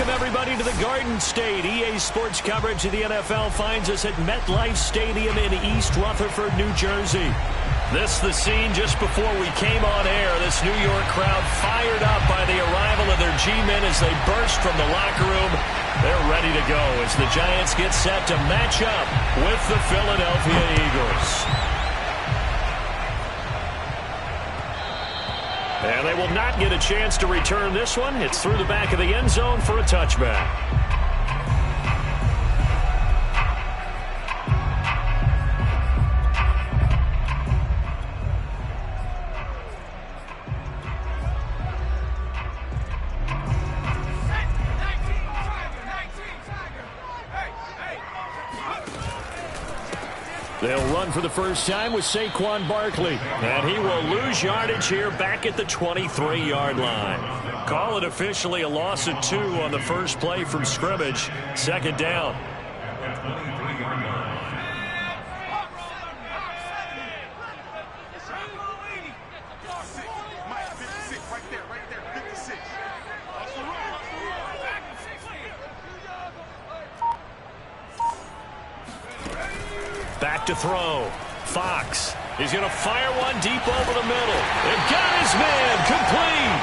Welcome, everybody, to the Garden State. EA Sports coverage of the NFL finds us at MetLife Stadium in East Rutherford, New Jersey. This the scene just before we came on air. This New York crowd fired up by the arrival of their G-men as they burst from the locker room. They're ready to go as the Giants get set to match up with the Philadelphia Eagles. And they will not get a chance to return this one. It's through the back of the end zone for a touchback. They'll run for the first time with Saquon Barkley. And he will lose yardage here back at the 23-yard line. Call it officially a loss of 2 on the first play from scrimmage. Second down. Back to throw. Fox. He's going to fire one deep over the middle. And got his man complete.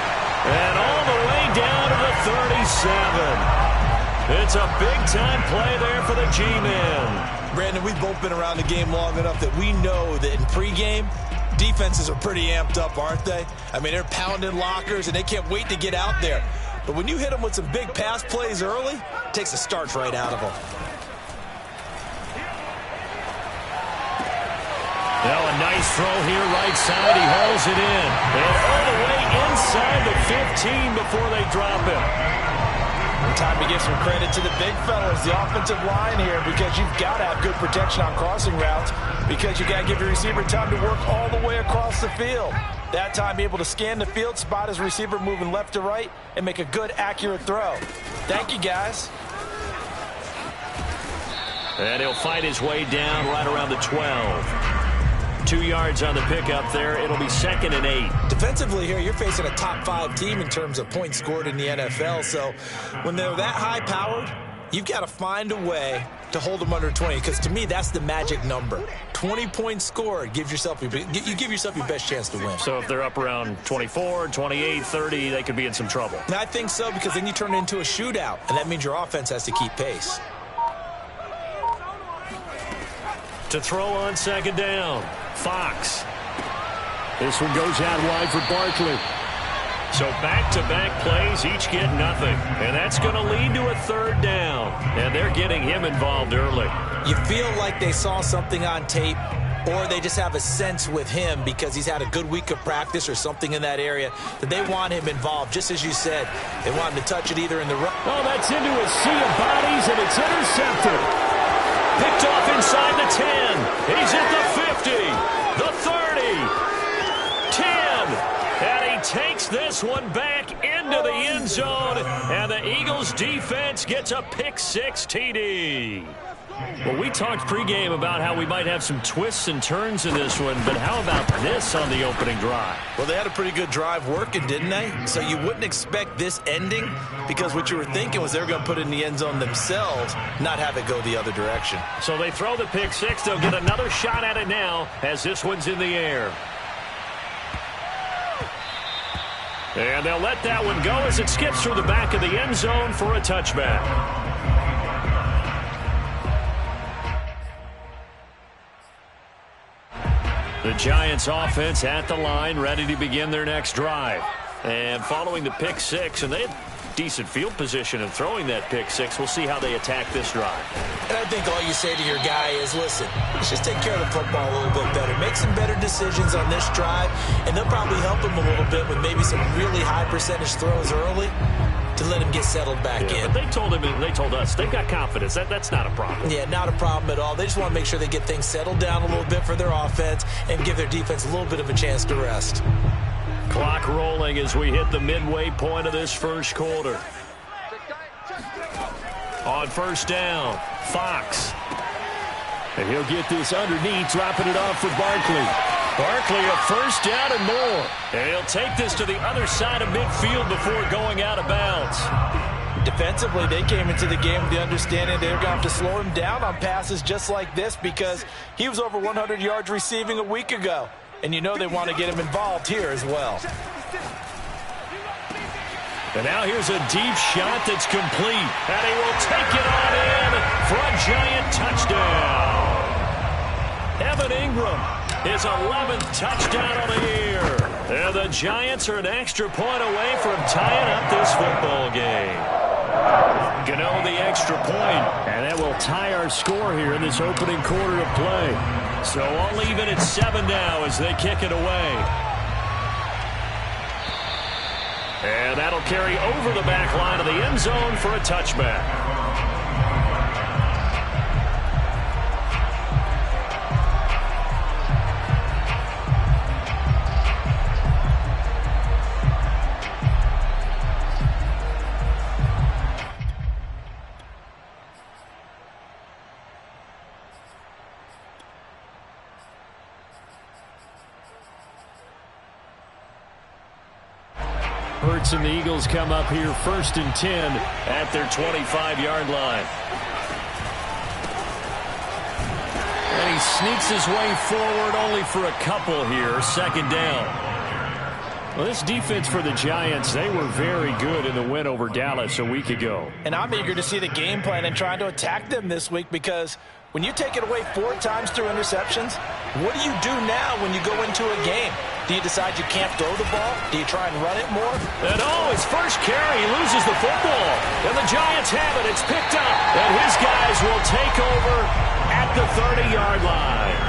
And all the way down to the 37. It's a big-time play there for the G-men. Brandon, we've both been around the game long enough that we know that in pregame, defenses are pretty amped up, aren't they? I mean, they're pounding lockers, and they can't wait to get out there. But when you hit them with some big pass plays early, it takes the starch right out of them. Now a nice throw here, right side. He hauls it in. And all the way inside the 15 before they drop him. Time to give some credit to the big fellas, the offensive line here, because you've got to have good protection on crossing routes, because you got to give your receiver time to work all the way across the field. That time, be able to scan the field, spot his receiver moving left to right, and make a good, accurate throw. Thank you, guys. And he'll fight his way down right around the 12. 2 yards on the pickup there. It'll be 2nd and 8. Defensively here, you're facing a top 5 team in terms of points scored in the NFL. So when they're that high-powered, you've got to find a way to hold them under 20. Because to me, that's the magic number. 20 points scored. You give yourself your best chance to win. So if they're up around 24, 28, 30, they could be in some trouble. And I think so, because then you turn it into a shootout. And that means your offense has to keep pace. To throw on 2nd down. Fox. This one goes out wide for Barkley. So back-to-back plays, each get nothing. And that's going to lead to a 3rd down. And they're getting him involved early. You feel like they saw something on tape, or they just have a sense with him because he's had a good week of practice or something in that area that they want him involved. Just as you said, they want him to touch it either in the run. Oh, that's into a sea of bodies, and it's intercepted. Picked off inside the 10. He's at the 50, the 30, 10. And he takes this one back into the end zone. And the Eagles defense gets a pick-6 TD. Well, we talked pregame about how we might have some twists and turns in this one, but how about this on the opening drive? Well, they had a pretty good drive working, didn't they? So you wouldn't expect this ending, because what you were thinking was they were going to put it in the end zone themselves, not have it go the other direction. So they throw the pick-6. They'll get another shot at it now as this one's in the air. And they'll let that one go as it skips through the back of the end zone for a touchback. The Giants offense at the line, ready to begin their next drive. And following the pick-6, and they had decent field position in throwing that pick-6. We'll see how they attack this drive. And I think all you say to your guy is, listen, let's just take care of the football a little bit better. Make some better decisions on this drive, and they'll probably help him a little bit with maybe some really high percentage throws early to let him get settled back in. But they told him, and they told us, they've got confidence. That's not a problem. Yeah, not a problem at all. They just want to make sure they get things settled down a little bit for their offense and give their defense a little bit of a chance to rest. Clock rolling as we hit the midway point of this first quarter. On 1st down, Fox. And he'll get this underneath, dropping it off for Barkley. Barkley a 1st down and more. And he'll take this to the other side of midfield before going out of bounds. And defensively, they came into the game with the understanding they're going to have to slow him down on passes just like this because he was over 100 yards receiving a week ago. And you know they want to get him involved here as well. And now here's a deep shot that's complete. And he will take it on in for a giant touchdown. Evan Ingram, his 11th touchdown on the year. And the Giants are an extra point away from tying up this football game. Gano the extra point, and that will tie our score here in this opening quarter of play. So all even at 7 now as they kick it away. And that'll carry over the back line of the end zone for a touchback. Hurts and the Eagles come up here 1st and 10 at their 25-yard line. And he sneaks his way forward only for a couple here, 2nd down. Well, this defense for the Giants, they were very good in the win over Dallas a week ago. And I'm eager to see the game plan and trying to attack them this week because when you take it away 4 times through interceptions, what do you do now when you go into a game? Do you decide you can't throw the ball? Do you try and run it more? And his first carry, he loses the football. And the Giants have it. It's picked up. And his guys will take over at the 30-yard line.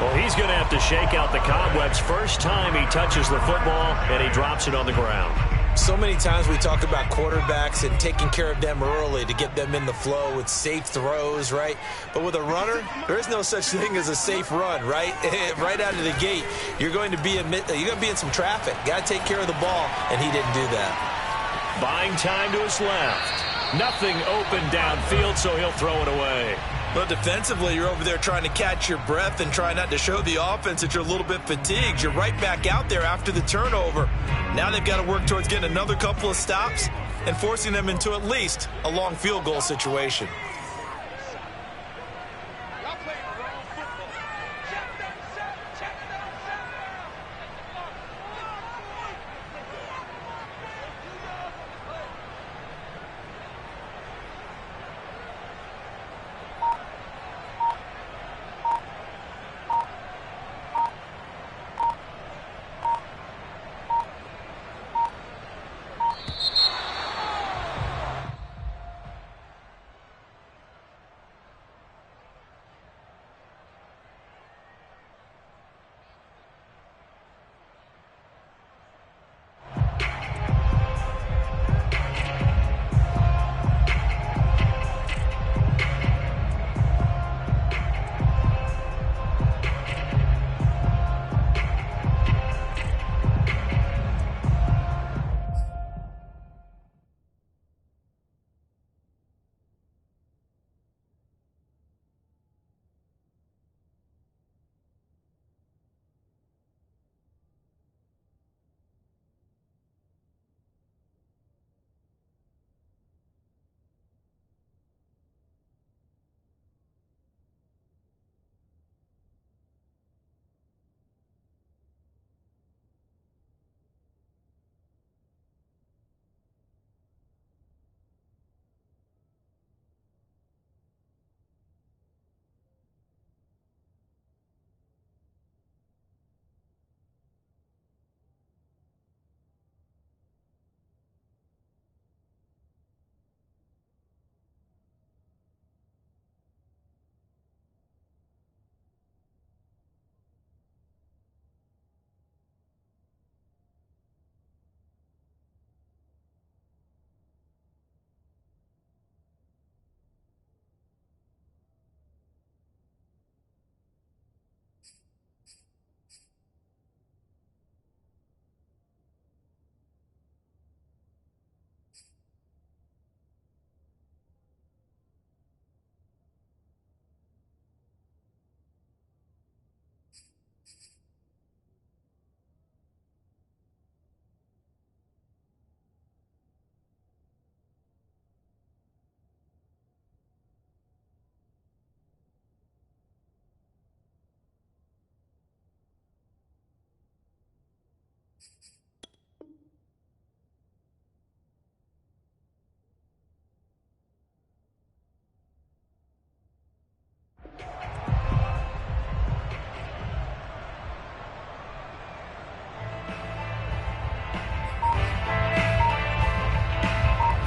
Well, he's going to have to shake out the cobwebs first time he touches the football, and he drops it on the ground. So many times we talk about quarterbacks and taking care of them early to get them in the flow with safe throws, right? But with a runner, there is no such thing as a safe run, right? Right out of the gate, you're going to be in some traffic. Got to take care of the ball, and he didn't do that. Buying time to his left. Nothing open downfield, so he'll throw it away. Well, defensively, you're over there trying to catch your breath and try not to show the offense that you're a little bit fatigued. You're right back out there after the turnover. Now they've got to work towards getting another couple of stops and forcing them into at least a long field goal situation.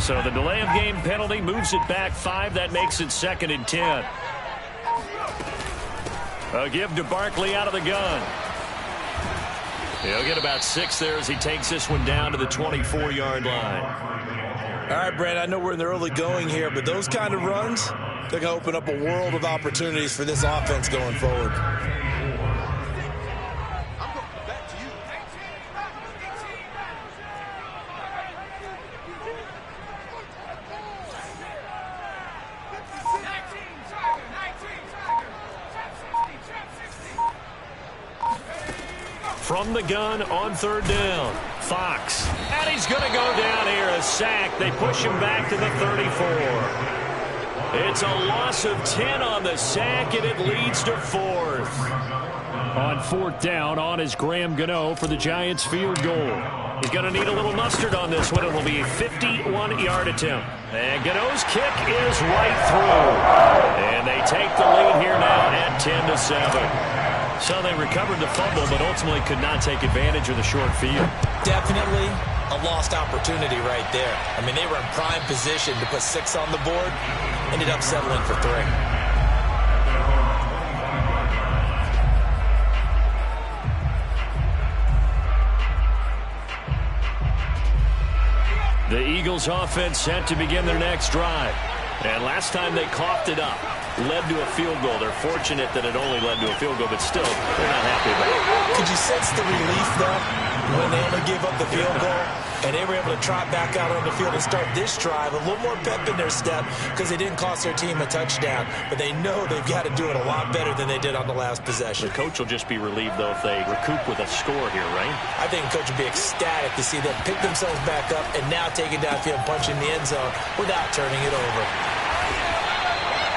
So the delay of game penalty moves it back 5. That makes it 2nd and 10. A give to Barkley out of the gun. He'll get about 6 there as he takes this one down to the 24-yard line. All right, Brent, I know we're in the early going here, but those kind of runs, they're going to open up a world of opportunities for this offense going forward. From the gun on 3rd down. Fox. And he's going to go down here. A sack. They push him back to the 34. It's a loss of 10 on the sack, and it leads to 4th. On 4th down, on is Graham Gano for the Giants field goal. He's going to need a little mustard on this one. It will be a 51-yard attempt. And Gano's kick is right through. And they take the lead here now at 10-7. So they recovered the fumble, but ultimately could not take advantage of the short field. Definitely A lost opportunity right there. I mean, they were in prime position to put 6 on the board. Ended up settling for 3. The Eagles offense set to begin their next drive. And last time they coughed it up, led to a field goal. They're fortunate that it only led to a field goal, but still, they're not happy about it. Could you sense the relief, though, when they only gave up the field goal? And they were able to trot back out on the field and start this drive. A little more pep in their step because they didn't cost their team a touchdown. But they know they've got to do it a lot better than they did on the last possession. The coach will just be relieved, though, if they recoup with a score here, right? I think the coach will be ecstatic to see them pick themselves back up and now take it downfield and punch in the end zone without turning it over.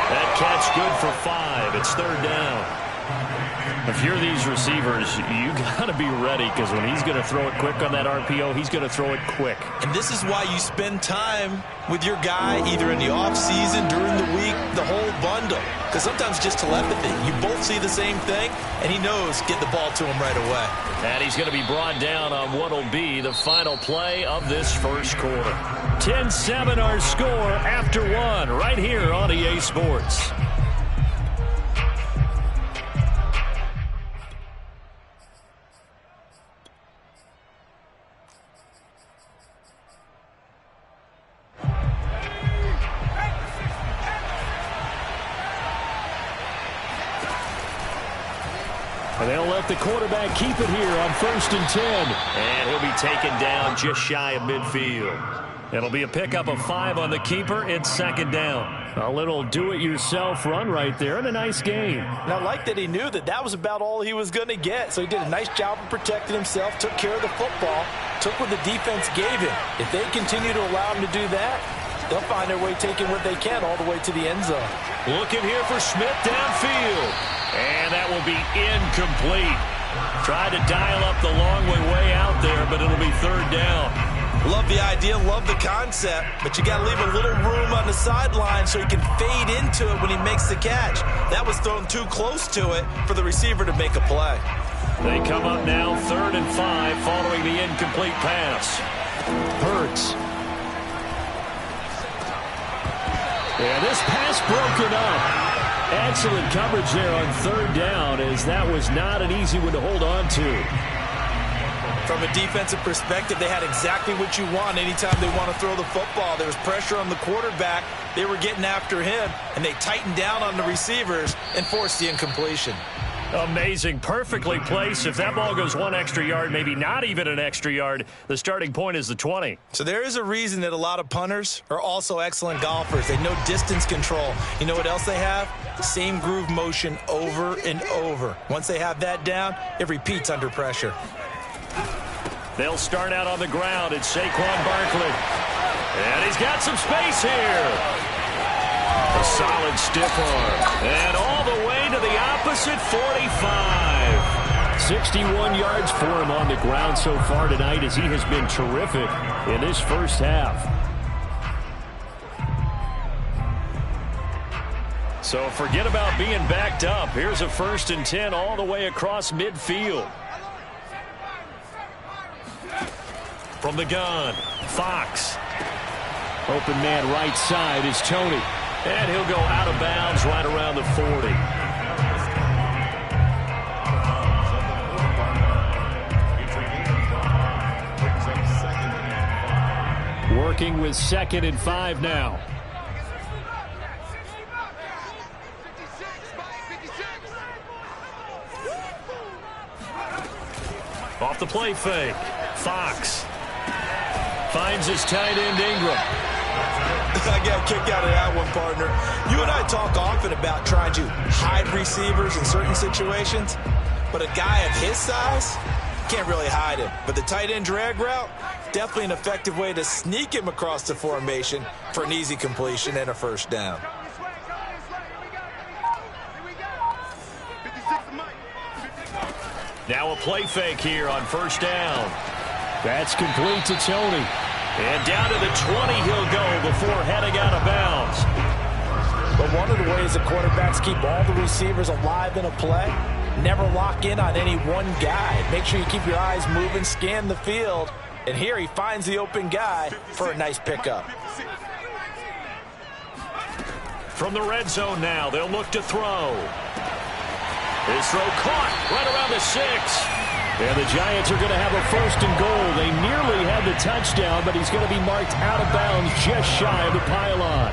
That catch good for 5. It's 3rd down. If you're these receivers, you got to be ready because when he's going to throw it quick on that RPO, he's going to throw it quick. And this is why you spend time with your guy either in the offseason, during the week, the whole bundle. Because sometimes just telepathy. You both see the same thing, and he knows get the ball to him right away. And he's going to be brought down on what will be the final play of this first quarter. 10-7 our score after 1 right here on EA Sports. And they'll let the quarterback keep it here on 1st and 10. And he'll be taken down just shy of midfield. It'll be a pickup of 5 on the keeper. It's 2nd down. A little do-it-yourself run right there and a nice game. And I like that he knew that that was about all he was going to get. So he did a nice job of protecting himself, took care of the football, took what the defense gave him. If they continue to allow him to do that, they'll find their way taking what they can all the way to the end zone. Looking here for Smith downfield. And that will be incomplete. Tried to dial up the long way out there, but it'll be 3rd down. Love the idea, love the concept, but you got to leave a little room on the sideline so he can fade into it when he makes the catch. That was thrown too close to it for the receiver to make a play. They come up now 3rd and 5 following the incomplete pass. Hurts. Yeah, this pass broken up. Excellent coverage there on 3rd down, as that was not an easy one to hold on to. From a defensive perspective, they had exactly what you want anytime they want to throw the football. There was pressure on the quarterback. They were getting after him, and they tightened down on the receivers and forced the incompletion. Amazing. Perfectly placed. If that ball goes 1 extra yard, maybe not even an extra yard, the starting point is the 20. So there is a reason that a lot of punters are also excellent golfers. They know distance control. You know what else they have? Same groove motion over and over. Once they have that down, it repeats under pressure. They'll start out on the ground. It's Saquon Barkley. And he's got some space here. A solid stiff arm. And all the way to the opposite 45. 61 yards for him on the ground so far tonight, as he has been terrific in this first half. So forget about being backed up. Here's a 1st and 10 all the way across midfield. From the gun, Fox. Open man right side is Tony. And he'll go out of bounds right around the 40. Working with 2nd and 5 now. Off the play fake. Fox finds his tight end Ingram. I got a kick out of that one, partner. You and I talk often about trying to hide receivers in certain situations, but a guy of his size can't really hide him. But the tight end drag route, definitely an effective way to sneak him across the formation for an easy completion and a first down. Now a play fake here on first down. That's complete to Tony. And down to the 20 he'll go before heading out of bounds. But one of the ways that quarterbacks keep all the receivers alive in a play, never lock in on any one guy. Make sure you keep your eyes moving, scan the field. And here he finds the open guy for a nice pickup. From the red zone now, they'll look to throw. His throw caught right around the 6. And the Giants are going to have a 1st and goal. They nearly had the touchdown, but he's going to be marked out of bounds just shy of the pylon.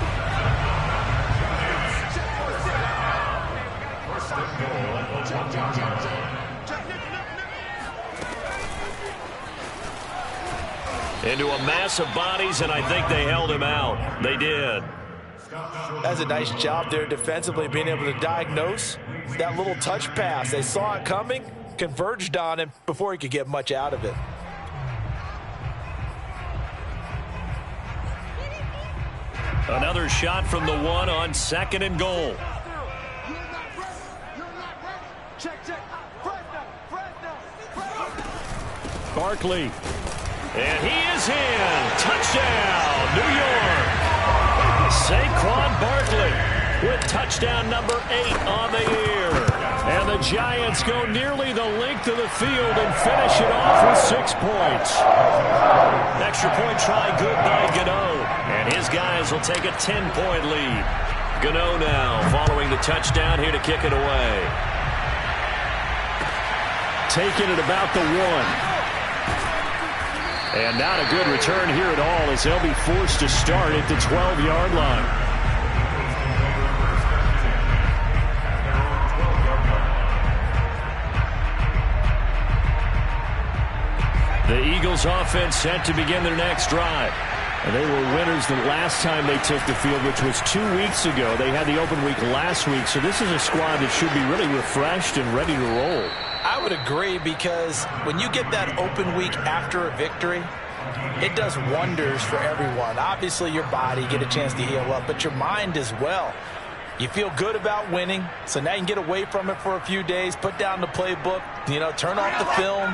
Into a mass of bodies, and I think they held him out. They did. That's a nice job there defensively, being able to diagnose that little touch pass. They saw it coming, converged on him before he could get much out of it. Another shot from the 1 on 2nd and goal. Barkley. And he is in. Touchdown, New York. Saquon Barkley with touchdown number 8 on the year. And the Giants go nearly the length of the field and finish it off with 6 points. Extra point try good by Gano. And his guys will take a 10-point lead. Gano now following the touchdown here to kick it away. Taking it about the 1. And not a good return here at all as they'll be forced to start at the 12-yard line. The Eagles offense set to begin their next drive. And they were winners the last time they took the field, which was 2 weeks ago. They had the open week last week, so this is a squad that should be really refreshed and ready to roll. I would agree, because when you get that open week after a victory, it does wonders for everyone. Obviously, your body, get a chance to heal up, but your mind as well. You feel good about winning, so now you can get away from it for a few days, put down the playbook, turn off the film.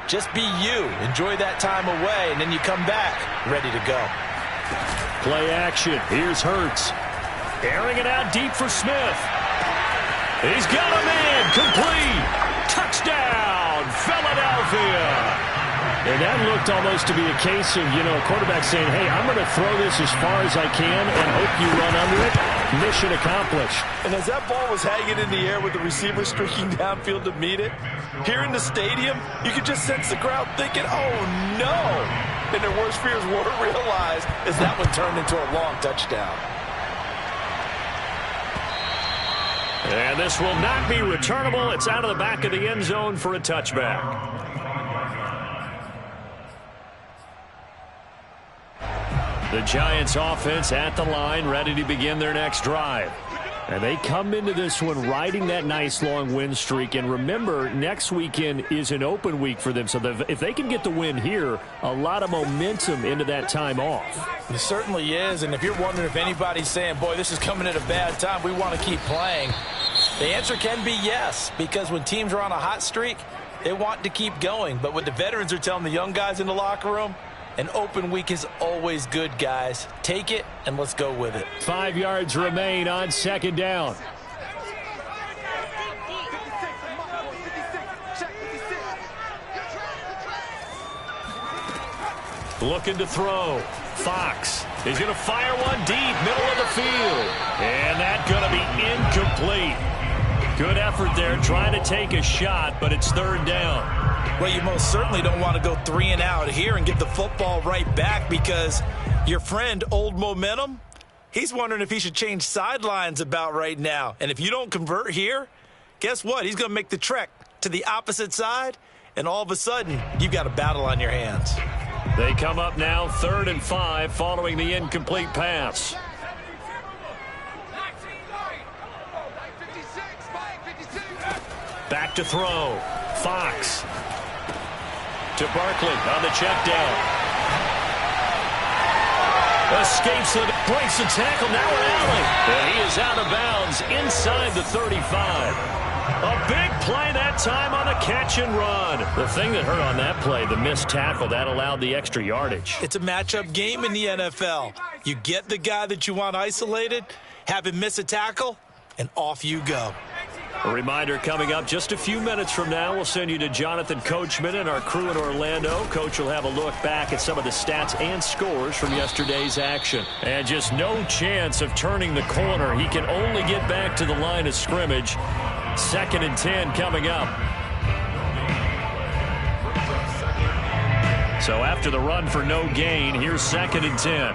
Just be you. Enjoy that time away, and then you come back ready to go. Play action. Here's Hurts. Airing it out deep for Smith. He's got a man. Complete. Touchdown, Philadelphia. And that looked almost to be a case of, a quarterback saying, hey, I'm going to throw this as far as I can and hope you run under it. Mission accomplished. And as that ball was hanging in the air with the receiver streaking downfield to meet it, here in the stadium, you could just sense the crowd thinking, oh, no. And their worst fears weren't realized as that one turned into a long touchdown. And this will not be returnable. It's out of the back of the end zone for a touchback. The Giants offense at the line, ready to begin their next drive. And they come into this one riding that nice long win streak. And remember, next weekend is an open week for them. So if they can get the win here, a lot of momentum into that time off. It certainly is. And if you're wondering if anybody's saying, boy, this is coming at a bad time, we want to keep playing, the answer can be yes. Because when teams are on a hot streak, they want to keep going. But what the veterans are telling the young guys in the locker room, an open week is always good, guys. Take it, and let's go with it. 5 yards remain on 2nd down. Looking to throw. Fox He's going to fire one deep, middle of the field. And that's going to be incomplete. Good effort there trying to take a shot, but it's third down. Well, you most certainly don't want to go 3 and out here and get the football right back, because your friend, Old Momentum, he's wondering if he should change sidelines about right now. And if you don't convert here, guess what? He's going to make the trek to the opposite side, and all of a sudden, you've got a battle on your hands. They come up now 3rd and 5 following the incomplete pass. Back to throw. Fox. To Barkley on the check down. Escapes it. Breaks the tackle. Now an alley. And he is out of bounds inside the 35. A big play that time on the catch and run. The thing that hurt on that play, the missed tackle, that allowed the extra yardage. It's a matchup game in the NFL. You get the guy that you want isolated, have him miss a tackle, and off you go. A reminder coming up just a few minutes from now, we'll send you to Jonathan Coachman and our crew in Orlando. Coach will have a look back at some of the stats and scores from yesterday's action. And just no chance of turning the corner. He can only get back to the line of scrimmage. 2nd and 10 coming up. So after the run for no gain, here's 2nd and 10.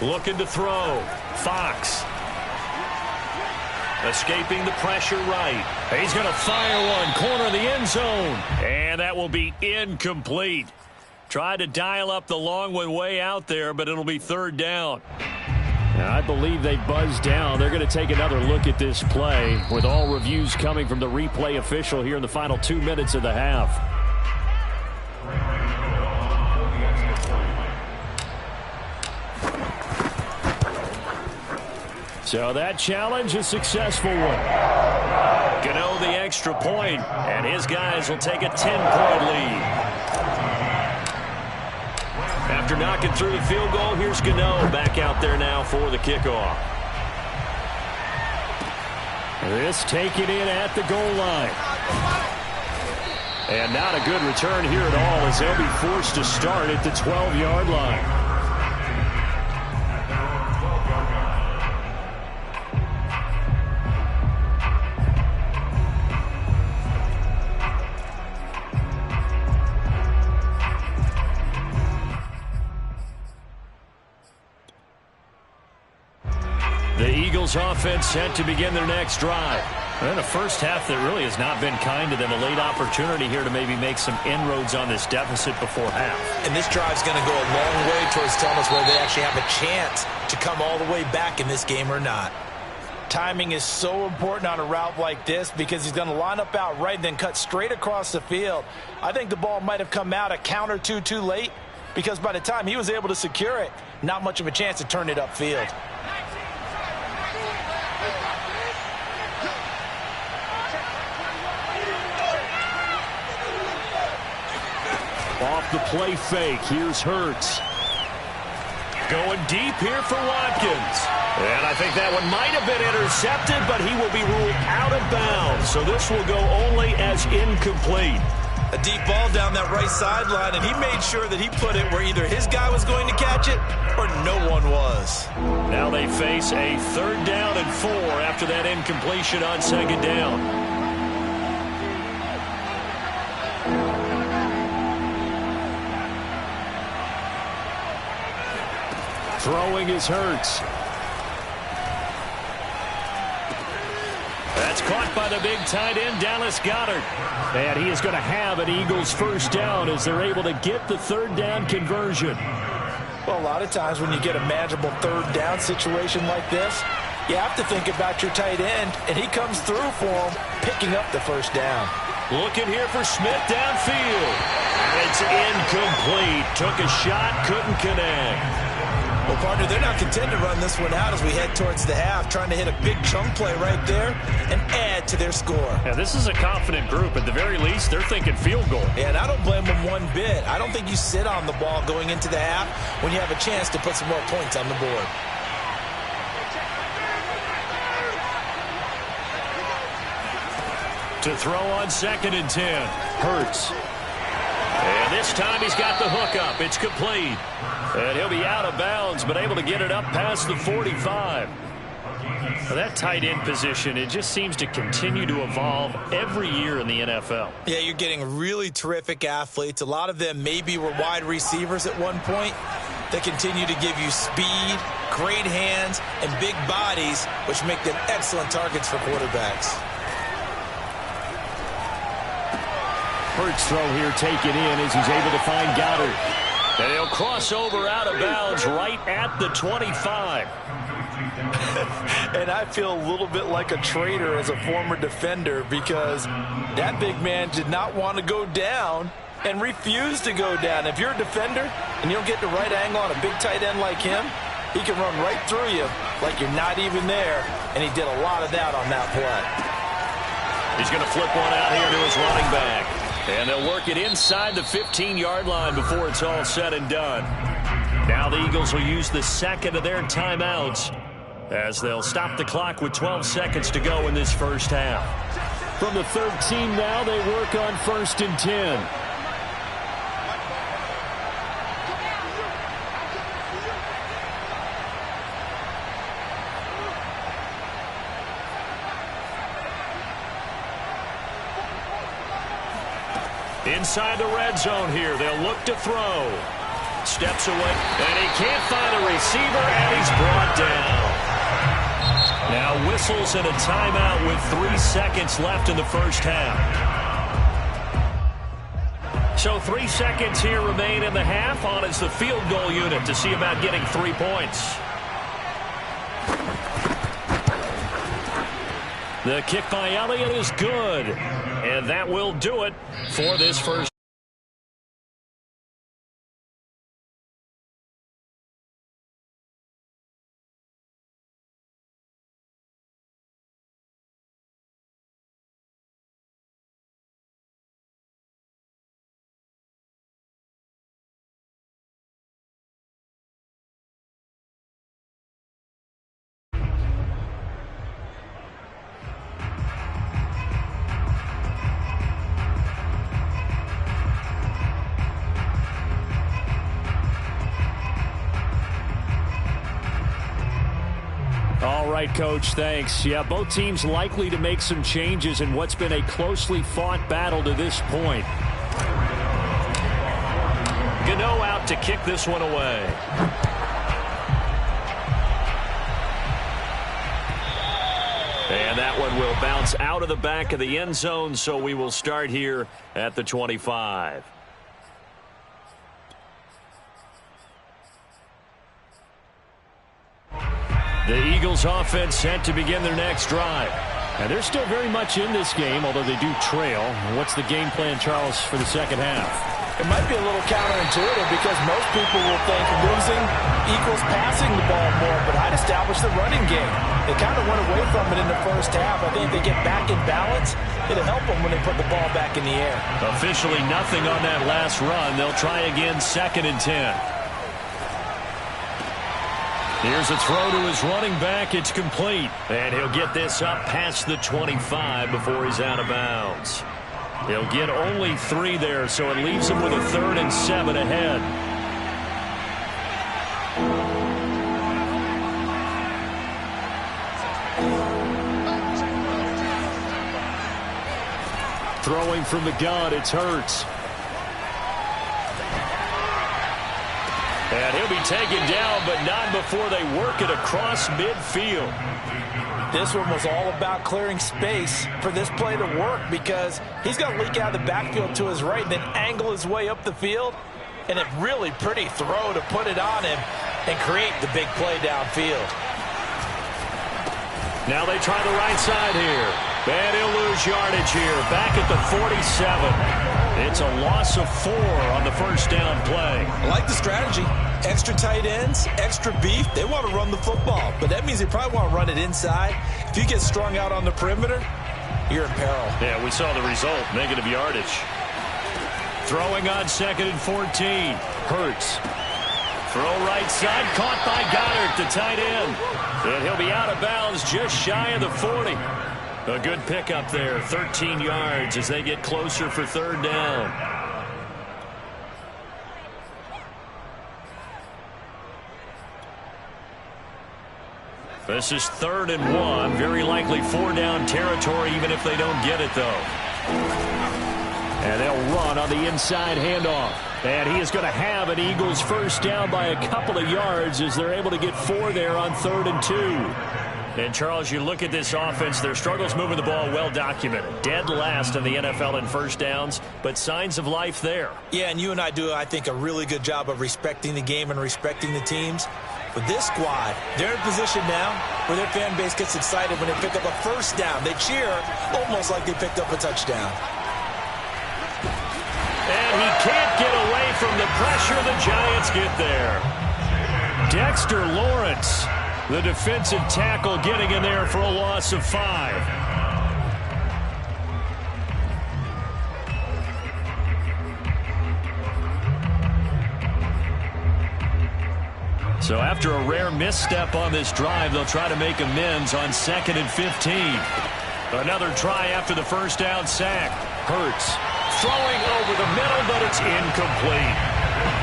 Looking to throw. Fox. Escaping the pressure right. He's going to fire one. Corner of the end zone. And that will be incomplete. Tried to dial up the long one way out there, but it'll be 3rd down. And I believe they buzzed down. They're going to take another look at this play, with all reviews coming from the replay official here in the final 2 minutes of the half. So that challenge, a successful one. Gano the extra point, and his guys will take a 10-point lead. After knocking through the field goal, here's Gano back out there now for the kickoff. This taken in at the goal line. And not a good return here at all, as they'll be forced to start at the 12-yard line. The Eagles offense set to begin their next drive. And a first half that really has not been kind to them. A late opportunity here to maybe make some inroads on this deficit before half. And this drive's going to go a long way towards telling us whether they actually have a chance to come all the way back in this game or not. Timing is so important on a route like this, because he's going to line up out right and then cut straight across the field. I think the ball might have come out a count or two too late, because by the time he was able to secure it, not much of a chance to turn it upfield. Off the play fake, here's Hurts. Going deep here for Watkins. And I think that one might have been intercepted, but he will be ruled out of bounds. So this will go only as incomplete. A deep ball down that right sideline, and he made sure that he put it where either his guy was going to catch it or no one was. Now they face a 3rd down and 4 after that incompletion on 2nd down. Throwing is Hurts. That's caught by the big tight end, Dallas Goedert. And he is going to have an Eagles first down as they're able to get the 3rd down conversion. Well, a lot of times when you get a manageable 3rd down situation like this, you have to think about your tight end, and he comes through for him, picking up the first down. Looking here for Smith downfield. It's incomplete. Took a shot, couldn't connect. Well, partner, they're not content to run this one out as we head towards the half, trying to hit a big chunk play right there and add to their score. Yeah, this is a confident group. At the very least, they're thinking field goal. And I don't blame them one bit. I don't think you sit on the ball going into the half when you have a chance to put some more points on the board. To throw on 2nd and 10, Hurts. This time he's got the hook up. It's complete. And he'll be out of bounds, but able to get it up past the 45. Well, that tight end position, it just seems to continue to evolve every year in the NFL. Yeah, you're getting really terrific athletes. A lot of them maybe were wide receivers at one point. They continue to give you speed, great hands, and big bodies, which make them excellent targets for quarterbacks. Hurts throw here taken in as he's able to find Goddard. And he'll cross over out of bounds right at the 25. And I feel a little bit like a traitor as a former defender because that big man did not want to go down and refused to go down. If you're a defender and you don't get the right angle on a big tight end like him, he can run right through you like you're not even there, and he did a lot of that on that play. He's going to flip one out here to his running back. And they'll work it inside the 15-yard line before it's all said and done. Now the Eagles will use the second of their timeouts as they'll stop the clock with 12 seconds to go in this first half. From the 13 now, they work on 1st and 10. Inside the red zone here, they'll look to throw. Steps away, and he can't find a receiver, and he's brought down. Now whistles and a timeout with 3 seconds left in the first half. So 3 seconds here remain in the half on as the field goal unit to see about getting 3 points. The kick by Elliott is good. And that will do it for this first. All right, Coach, thanks. Yeah, both teams likely to make some changes in what's been a closely fought battle to this point. Gano out to kick this one away. And that one will bounce out of the back of the end zone, so we will start here at the 25. The Eagles offense set to begin their next drive. And they're still very much in this game, although they do trail. What's the game plan, Charles, for the second half? It might be a little counterintuitive because most people will think losing equals passing the ball more, but I'd establish the running game. They kind of went away from it in the first half. I think if they get back in balance, it'll help them when they put the ball back in the air. Officially nothing on that last run. They'll try again 2nd and 10. Here's a throw to his running back. It's complete. And he'll get this up past the 25 before he's out of bounds. He'll get only 3 there, so it leaves him with a 3rd and 7 ahead. Throwing from the gun, it's Hurts. And he'll be taken down, but not before they work it across midfield. This one was all about clearing space for this play to work because he's going to leak out of the backfield to his right and then angle his way up the field. And a really pretty throw to put it on him and create the big play downfield. Now they try the right side here. And he'll lose yardage here. Back at the 47. It's a loss of 4 on the first down play. I like the strategy. Extra tight ends, extra beef. They want to run the football, but that means they probably want to run it inside. If you get strung out on the perimeter, you're in peril. Yeah, we saw the result, negative yardage. Throwing on 2nd and 14. Hurts. Throw right side, caught by Goddard, the tight end. And he'll be out of bounds just shy of the 40. A good pickup there, 13 yards as they get closer for 3rd down. This is 3rd and 1. Very likely 4-down territory, even if they don't get it, though. And they'll run on the inside handoff. And he is going to have an Eagles first down by a couple of yards as they're able to get 4 there on 3rd and 2. And, Charles, you look at this offense, their struggles moving the ball well documented. Dead last in the NFL in first downs, but signs of life there. Yeah, and you and I do, I think, a really good job of respecting the game and respecting the teams. But this squad, they're in position now where their fan base gets excited when they pick up a first down. They cheer almost like they picked up a touchdown. And he can't get away from the pressure. The Giants get there. Dexter Lawrence, the defensive tackle, getting in there for a loss of 5. So after a rare misstep on this drive, they'll try to make amends on 2nd and 15. Another try after the first down sack. Hurts throwing over the middle, but it's incomplete.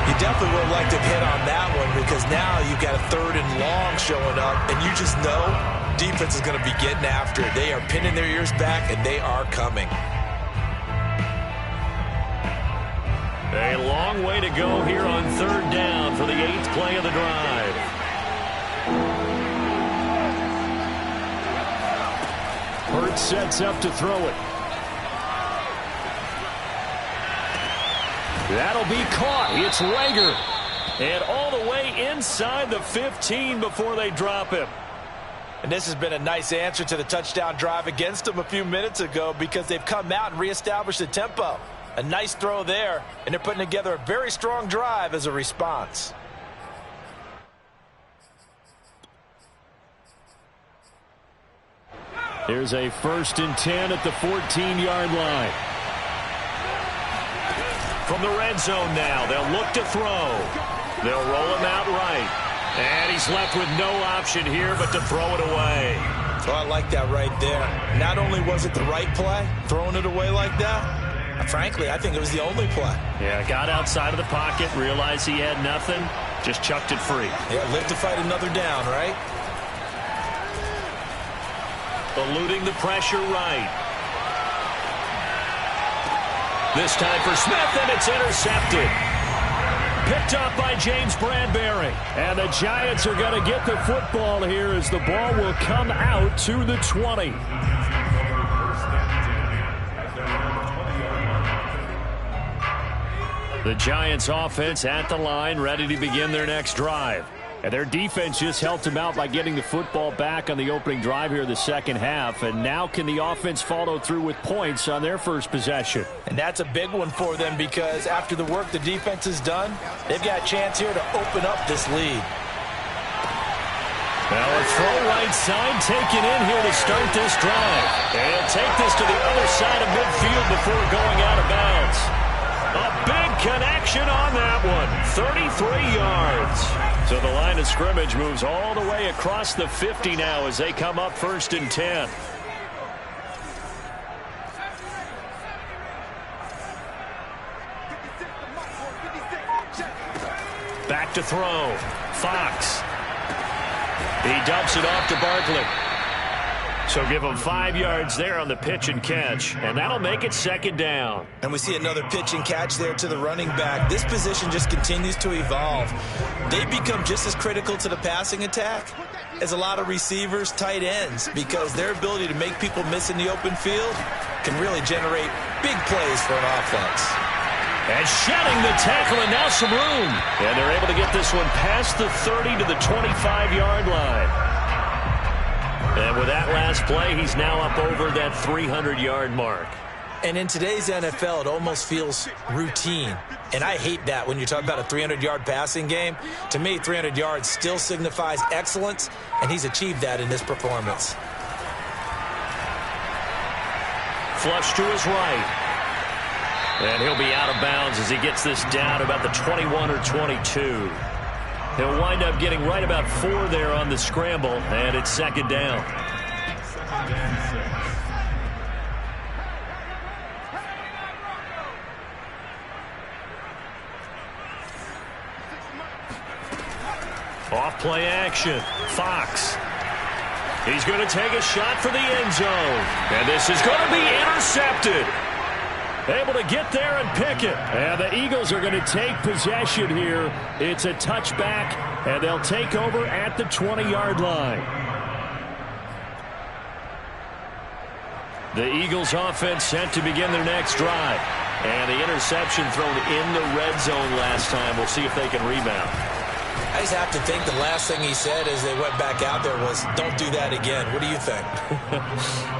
You definitely would have liked to hit on that one because now you've got a 3rd and long showing up, and you just know defense is going to be getting after it. They are pinning their ears back, and they are coming. A long way to go here on 3rd down for the 8th play of the drive. Hurts sets up to throw it. That'll be caught. It's Rager. And all the way inside the 15 before they drop him. And this has been a nice answer to the touchdown drive against them a few minutes ago because they've come out and reestablished the tempo. A nice throw there, and they're putting together a very strong drive as a response. Here's a 1st and 10 at the 14-yard line. From the red zone now, they'll look to throw. They'll roll him out right. And he's left with no option here but to throw it away. Oh, I like that right there. Not only was it the right play, throwing it away like that, frankly, I think it was the only play. Yeah, got outside of the pocket, realized he had nothing, just chucked it free. Yeah, live to fight another down, right? Eluding the pressure right. This time for Smith, and it's intercepted. Picked up by James Bradbury. And the Giants are going to get the football here as the ball will come out to the 20. The Giants offense at the line, ready to begin their next drive. And their defense just helped them out by getting the football back on the opening drive here in the second half. And now can the offense follow through with points on their first possession? And that's a big one for them because after the work the defense has done, they've got a chance here to open up this lead. Well, a throw right side taken in here to start this drive. And he'll take this to the other side of midfield before going out of bounds. A big connection on that one. 33 yards. So the line of scrimmage moves all the way across the 50 now as they come up 1st and 10. Back to throw. Fox. He dumps it off to Barkley. So give him 5 yards there on the pitch and catch, and that'll make it 2nd down. And we see another pitch and catch there to the running back. This position just continues to evolve. They become just as critical to the passing attack as a lot of receivers, tight ends, because their ability to make people miss in the open field can really generate big plays for an offense. And shedding the tackle, and now some room. And they're able to get this one past the 30 to the 25-yard line. And with that last play, he's now up over that 300-yard mark. And in today's NFL, it almost feels routine. And I hate that when you talk about a 300-yard passing game. To me, 300 yards still signifies excellence, and he's achieved that in this performance. Flush to his right. And he'll be out of bounds as he gets this down about the 21 or 22. He'll wind up getting right about 4 there on the scramble, and it's 2nd down. Off play action. Fox. He's going to take a shot for the end zone. And this is going to be intercepted. Able to get there and pick it. And the Eagles are going to take possession here. It's a touchback, and they'll take over at the 20-yard line. The Eagles offense set to begin their next drive. And the interception thrown in the red zone last time. We'll see if they can rebound. I just have to think the last thing he said as they went back out there was, don't do that again. What do you think?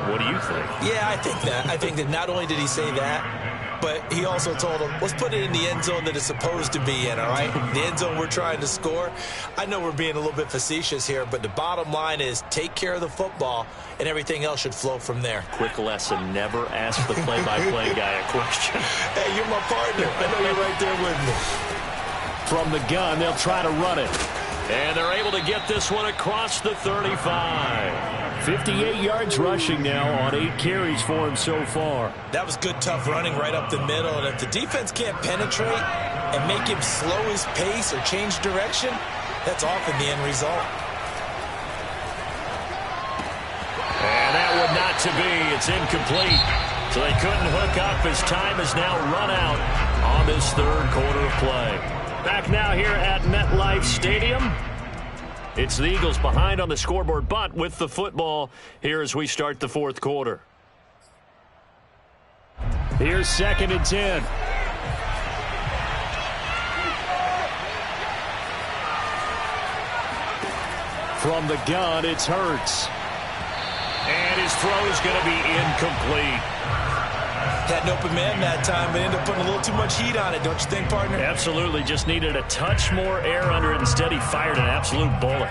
What do you think? Yeah, I think that. I think that not only did he say that, but he also told him, let's put it in the end zone that it's supposed to be in, all right? The end zone we're trying to score. I know we're being a little bit facetious here, but the bottom line is take care of the football, and everything else should flow from there. Quick lesson, never ask the play-by-play guy a question. Hey, you're my partner. I know you're right there with me. From the gun, they'll try to run it. And they're able to get this one across the 35. 58 yards rushing now on 8 carries for him so far. That was good, tough running right up the middle. And if the defense can't penetrate and make him slow his pace or change direction, that's often the end result. And that would not to be. It's incomplete. So they couldn't hook up as time is now run out on this third quarter of play. Back now here at MetLife Stadium. It's the Eagles behind on the scoreboard, but with the football here as we start the fourth quarter. Here's 2nd and 10. From the gun, it's Hurts. And his throw is going to be incomplete. Had an open man that time, but ended up putting a little too much heat on it, don't you think, partner? Absolutely. Just needed a touch more air under it. Instead, he fired an absolute bullet.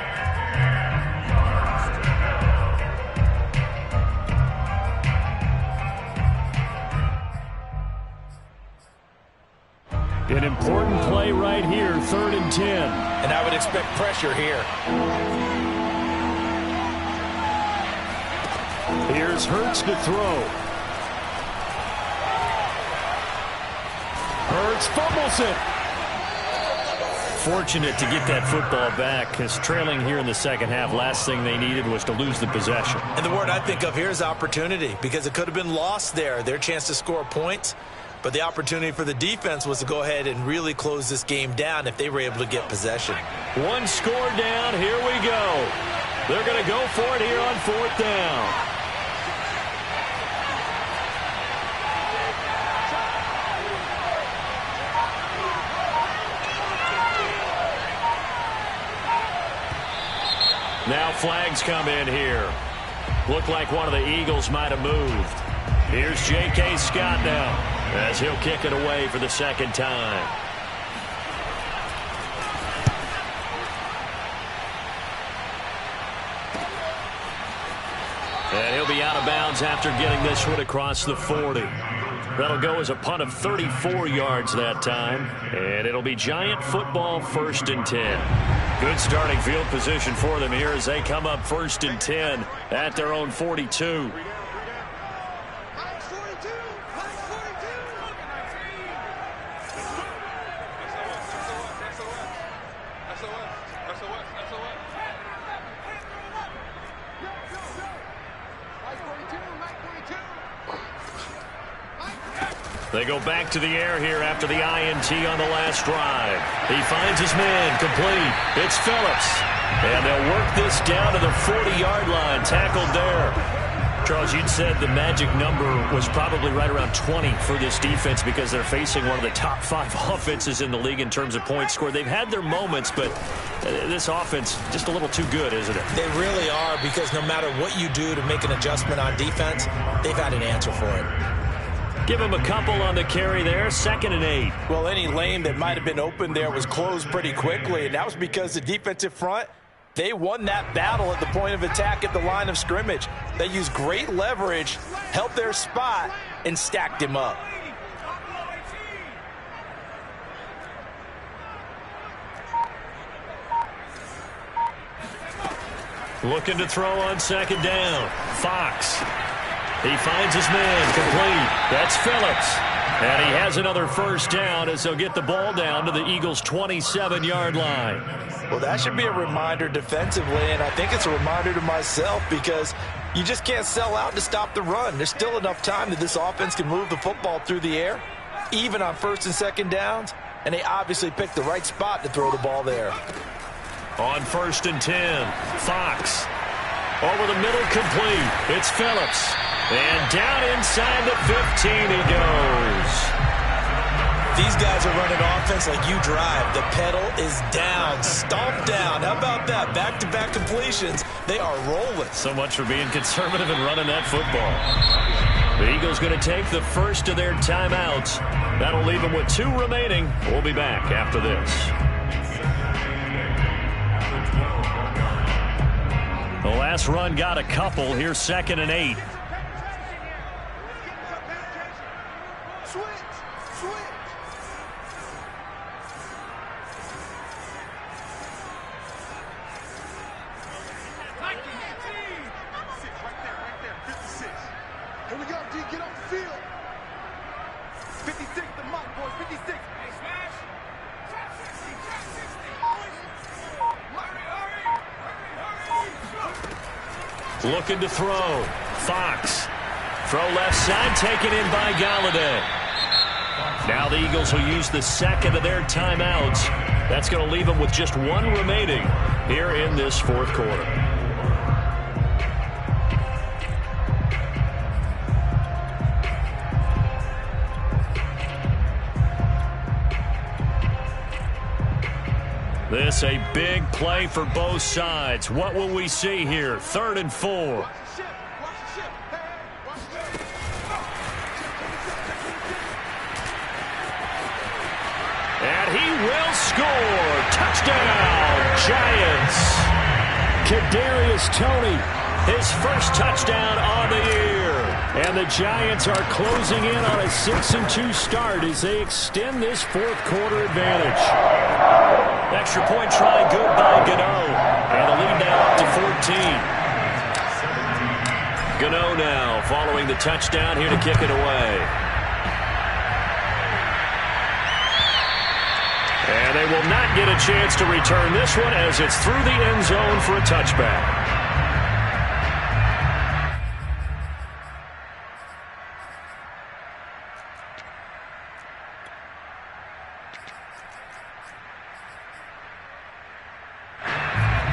An important play right here, 3rd and 10. And I would expect pressure here. Here's Hurts to throw. Hurts fumbles it. Fortunate to get that football back, because trailing here in the second half, last thing they needed was to lose the possession. And the word I think of here is opportunity, because it could have been lost there. Their chance to score points, but the opportunity for the defense was to go ahead and really close this game down if they were able to get possession. One score down. Here we go. They're going to go for it here on 4th down. Now flags come in here. Looked like one of the Eagles might have moved. Here's J.K. Scott now as he'll kick it away for the second time. And he'll be out of bounds after getting this one across the 40. That'll go as a punt of 34 yards that time. And it'll be Giant football, 1st and 10. Good starting field position for them here as they come up 1st and 10 at their own 42. They go back to the air here after the INT on the last drive. He finds his man complete. It's Phillips. And they'll work this down to the 40-yard line. Tackled there. Charles, you'd said the magic number was probably right around 20 for this defense because they're facing one of the top 5 offenses in the league in terms of points scored. They've had their moments, but this offense just a little too good, isn't it? They really are, because no matter what you do to make an adjustment on defense, they've had an answer for it. Give him a couple on the carry there, 2nd and 8. Well, any lane that might have been open there was closed pretty quickly, and that was because the defensive front, they won that battle at the point of attack at the line of scrimmage. They used great leverage, held their spot, and stacked him up. Looking to throw on 2nd down. Fox. He finds his man complete. That's Phillips. And he has another first down as they'll get the ball down to the Eagles' 27-yard line. Well, that should be a reminder defensively, and I think it's a reminder to myself because you just can't sell out to stop the run. There's still enough time that this offense can move the football through the air, even on first and second downs, and they obviously picked the right spot to throw the ball there. On 1st and 10, Fox. Over the middle, complete. It's Phillips. And down inside the 15 he goes. These guys are running offense like you drive. The pedal is down, stomp down. How about that? Back-to-back completions. They are rolling. So much for being conservative and running that football. The Eagles going to take the first of their timeouts. That'll leave them with 2 remaining. We'll be back after this. The last run got a couple. Here's 2nd and 8. Looking to throw. Fox. Throw left side, taken in by Galladay. Now the Eagles will use the 2nd of their timeouts. That's going to leave them with just 1 remaining here in this 4th quarter. This a big play for both sides. What will we see here? 3rd and 4. And he will score. Touchdown, Giants. Kadarius Toney, his first touchdown on the year. And the Giants are closing in on a 6-2 start as they extend this 4th quarter advantage. Extra point try good by Gano. And the lead now up to 14. Gano now following the touchdown here to kick it away. And they will not get a chance to return this one as it's through the end zone for a touchback.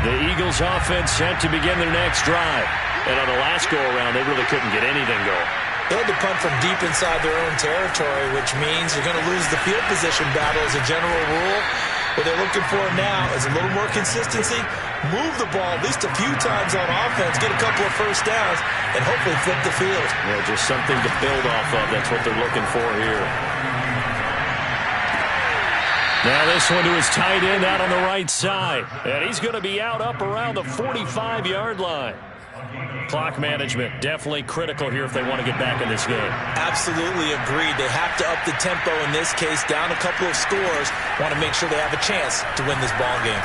The Eagles offense set to begin their next drive. And on the last go-around, they really couldn't get anything going. They had to punt from deep inside their own territory, which means you're going to lose the field position battle as a general rule. What they're looking for now is a little more consistency, move the ball at least a few times on offense, get a couple of first downs, and hopefully flip the field. Yeah, just something to build off of. That's what they're looking for here. Now this one to his tight end out on the right side. And he's going to be out up around the 45-yard line. Clock management definitely critical here if they want to get back in this game. Absolutely agreed. They have to up the tempo in this case, down a couple of scores. Want to make sure they have a chance to win this ball game.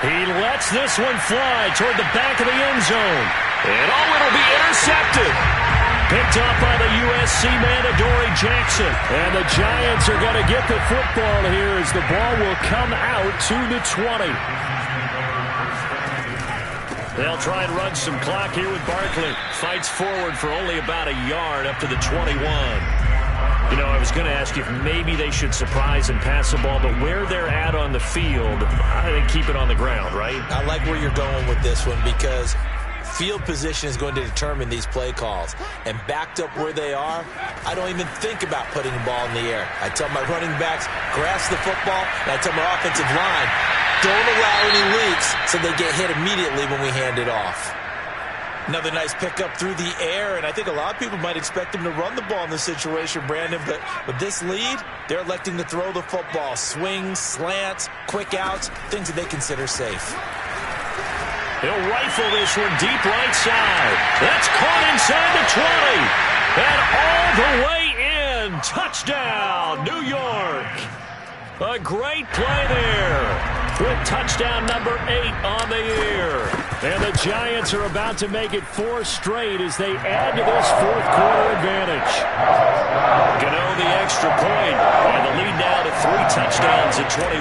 He lets this one fly toward the back of the end zone. And it'll be intercepted. Picked up by the USC man, Adoree Jackson. And the Giants are going to get the football here as the ball will come out to the 20. They'll try and run some clock here with Barkley. Fights forward for only about a yard up to the 21. You know, I was going to ask you if maybe they should surprise and pass the ball, but where they're at on the field, I think keep it on the ground, right? I like where you're going with this one because field position is going to determine these play calls. And backed up where they are, I don't even think about putting the ball in the air. I tell my running backs, grasp the football, and I tell my offensive line, don't allow any leaks so they get hit immediately when we hand it off. Another nice pickup through the air, and I think a lot of people might expect them to run the ball in this situation, Brandon, but with this lead, they're electing to throw the football. Swings, slants, quick outs, things that they consider safe. He'll rifle this one deep right side. That's caught inside the 20. And all the way in. Touchdown, New York. A great play there with touchdown number 8 on the year. And the Giants are about to make it 4 straight as they add to this 4th quarter advantage. Gano the extra extra point. And the lead now to 3 touchdowns at 21.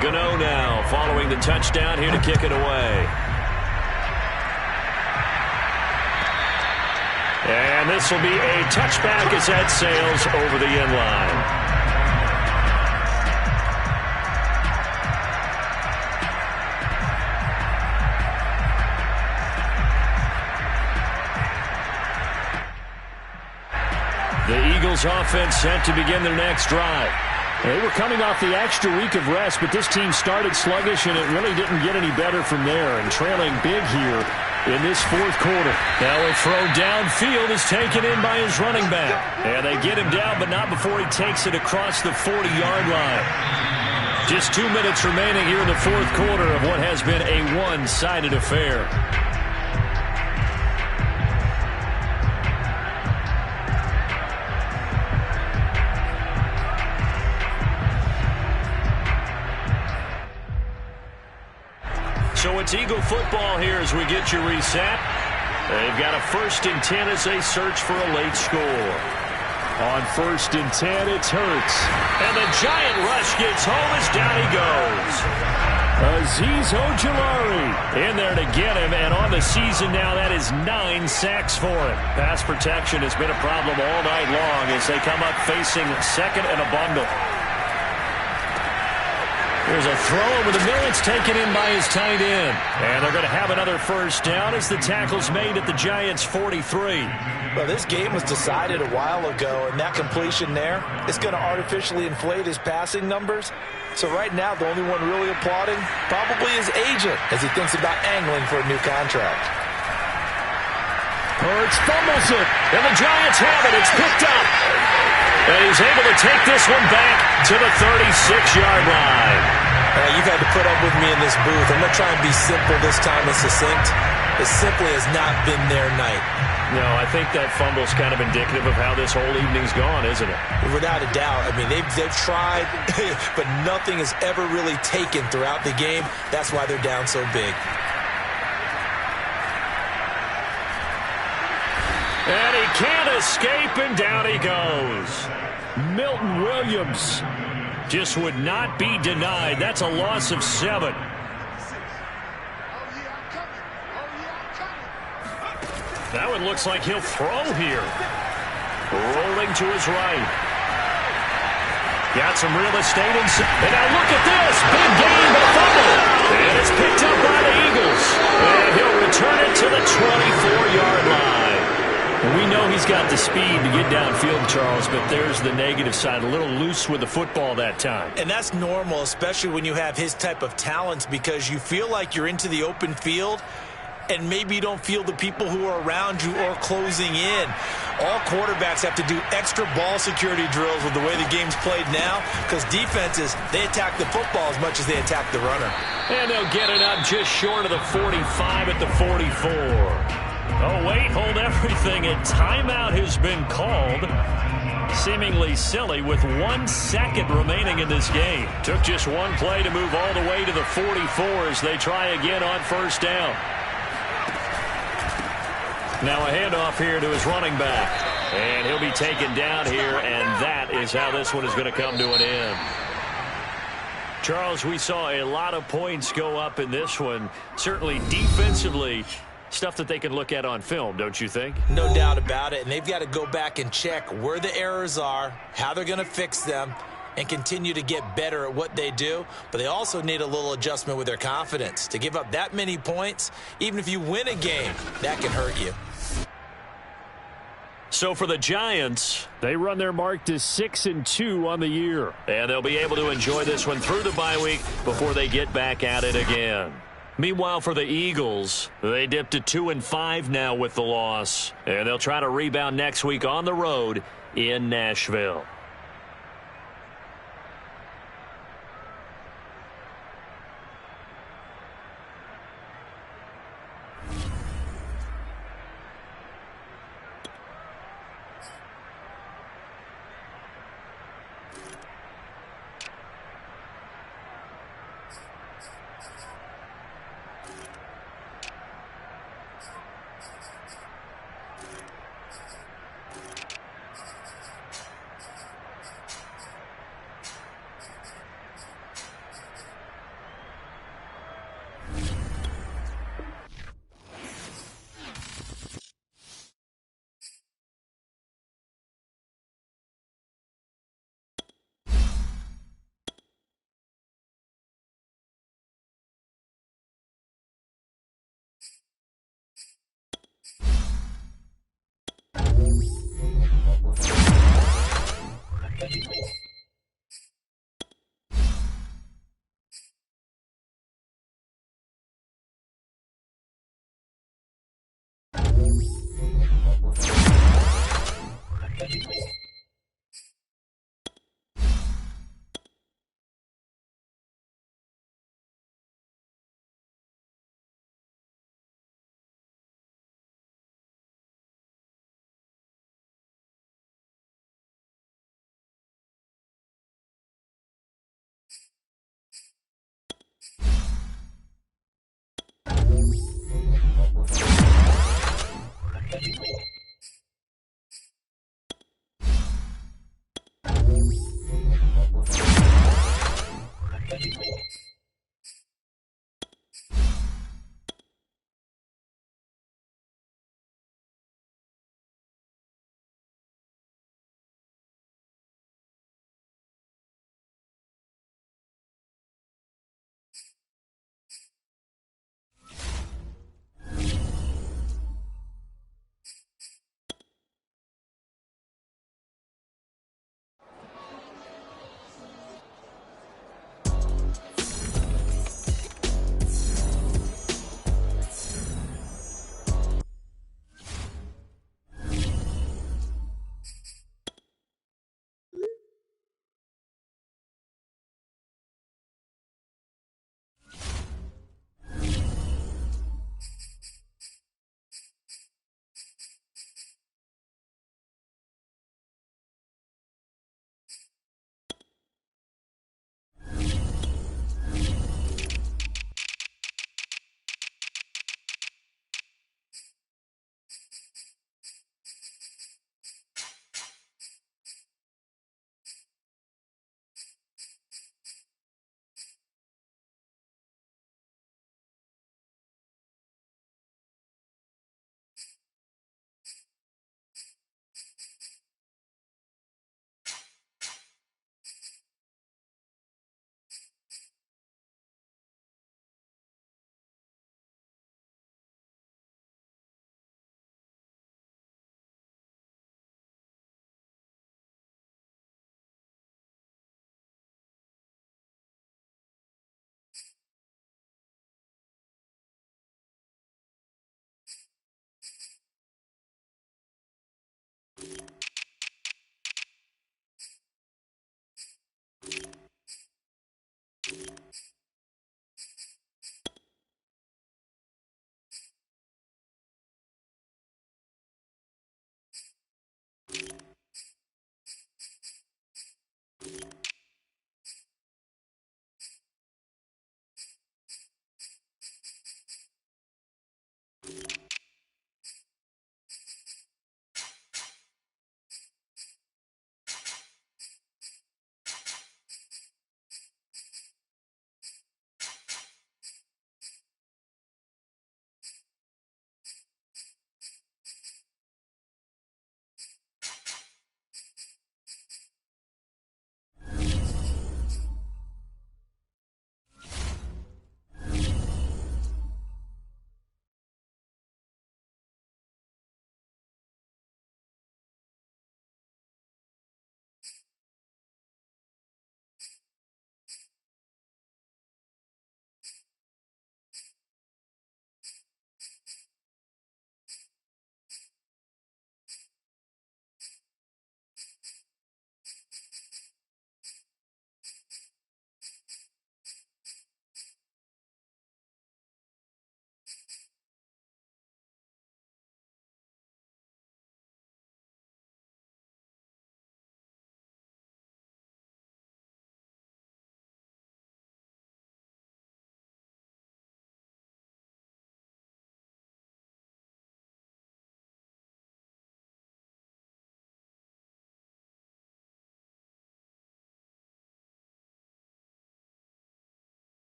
Gano now following the touchdown here to kick it away. And this will be a touchback as that sails over the end line. The Eagles offense set to begin their next drive. They were coming off the extra week of rest, but this team started sluggish, and it really didn't get any better from there, and trailing big here in this fourth quarter. Now a throw downfield is taken in by his running back. And they get him down, but not before he takes it across the 40-yard line. Just 2 minutes remaining here in the fourth quarter of what has been a one-sided affair. So it's Eagle football here as we get you reset. They've got a 1st and 10 as they search for a late score. On 1st and 10, it's Hurts. And the giant rush gets home as down he goes. Azeez Ojulari in there to get him, and on the season now, that is 9 sacks for him. Pass protection has been a problem all night long as they come up facing second and a bundle. There's a throw over the middle. It's taken in by his tight end. And they're going to have another first down as the tackle's made at the Giants' 43. Well, this game was decided a while ago, and that completion there is going to artificially inflate his passing numbers. So right now, the only one really applauding probably his agent as he thinks about angling for a new contract. Hurts fumbles it, and the Giants have it. It's picked up. And he's able to take this one back to the 36-yard line. You've had to put up with me in this booth. I'm going to try and be simple this time and succinct. It simply has not been their night. No, I think that fumble's kind of indicative of how this whole evening's gone, isn't it? Without a doubt. I mean, they've tried, but nothing has ever really taken throughout the game. That's why they're down so big. And he can't escape, and down he goes. Milton Williams just would not be denied. That's a loss of 7. Now it looks like he'll throw here. Rolling to his right. Got some real estate inside. And now look at this. Big game, but fumble. And it's picked up by the Eagles. And he'll return it to the 24-yard line. We know he's got the speed to get downfield, Charles, but there's the negative side. A little loose with the football that time. And that's normal, especially when you have his type of talents, because you feel like you're into the open field, and maybe you don't feel the people who are around you or closing in. All quarterbacks have to do extra ball security drills with the way the game's played now, because defenses, they attack the football as much as they attack the runner. And they'll get it up just short of the 45 at the 44. Oh, wait, hold everything. A timeout has been called. Seemingly silly with 1 second remaining in this game. Took just one play to move all the way to the 44 as they try again on first down. Now a handoff here to his running back. And he'll be taken down here, and that is how this one is going to come to an end. Charles, we saw a lot of points go up in this one. Certainly defensively, stuff that they can look at on film, don't you think? No doubt about it, and they've got to go back and check where the errors are, how they're going to fix them, and continue to get better at what they do. But they also need a little adjustment with their confidence. To give up that many points, even if you win a game, that can hurt you. So for the Giants, they run their mark to 6-2 on the year. And they'll be able to enjoy this one through the bye week before they get back at it again. Meanwhile, for the Eagles, they dipped to 2-5 now with the loss. And they'll try to rebound next week on the road in Nashville.